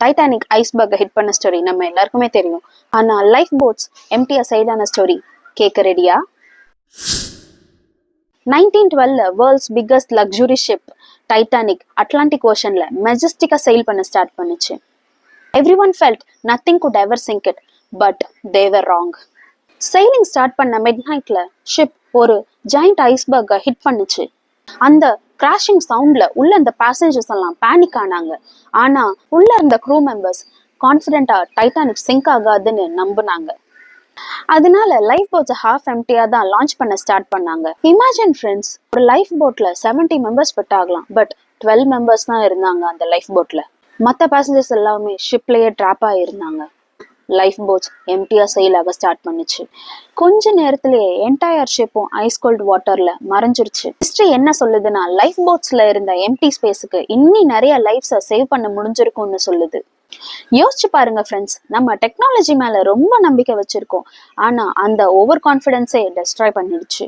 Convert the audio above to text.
Titanic ஐஸ்பர்க்கை hit பண்ண story நம்ம எல்லாருக்குமே தெரியும். ஆனா லைஃப் போட்ஸ் எம்டியா சைடான ஸ்டோரி கேட்க ரெடியா? 1912 world's biggest luxury ship Titanic Atlantic ஓஷன்ல மெஜஸ்டிக்கா செயில் பண்ண ஸ்டார்ட் பண்ணுச்சு. Everyone felt nothing could ever sink it, but they were wrong. Sailing start பண்ண மிட் நைட்ல ஷிப் ஒரு ஜாயிண்ட் ஐஸ்பர்க்கை ஹிட் பண்ணுச்சு. அந்த கிராஷிங் சவுண்ட்ல உள்ள அந்த பேசஞ்சர்ஸ் எல்லாம் பேனிக் ஆனாங்க. ஆனா உள்ள இருந்த க்ரூ மெம்பர்ஸ் கான்ஃபிடென்ட்டா டைட்டானிக் சிங்க் ஆகாதுன்னு நம்பினாங்க. அதனால லைஃப் போட்ஸ் ஹாஃப் எம்டியா தான் லான்ச் பண்ண ஸ்டார்ட் பண்ணாங்க. இமேஜின் ஃப்ரெண்ட்ஸ், ஒரு லைஃப் போட்ல 70 மெம்பர்ஸ் ஃபிட் ஆகலாம், பட் 12 மெம்பர்ஸ் தான் இருந்தாங்க அந்த லைஃப் போட்ல. மற்ற பேசஞ்சர்ஸ் எல்லாமே ஷிப்லயே ட்ராப் ஆயிருந்தாங்க. லைஃப் போட்ஸ் எம்டியா செயில் ஆக ஸ்டார்ட் பண்ணுச்சு. கொஞ்ச நேரத்திலேயே என்டையர் ஷிப்பும் ஐஸ் கோல்ட் வாட்டர்ல மறைஞ்சிருச்சு. ஹிஸ்டரி என்ன சொல்லுதுன்னா, லைஃப் போட்ஸ்ல இருந்த எம்டி ஸ்பேஸுக்கு இன்னி நிறைய லைஃப்ஸை சேவ் பண்ண முடிஞ்சிருக்கும்னு சொல்லுது. யோசிச்சு பாருங்க ஃப்ரெண்ட்ஸ், நம்ம டெக்னாலஜி மேல ரொம்ப நம்பிக்கை வச்சிருக்கோம், ஆனா அந்த ஓவர் கான்ஃபிடென்ஸே டெஸ்ட்ராய் பண்ணிடுச்சு.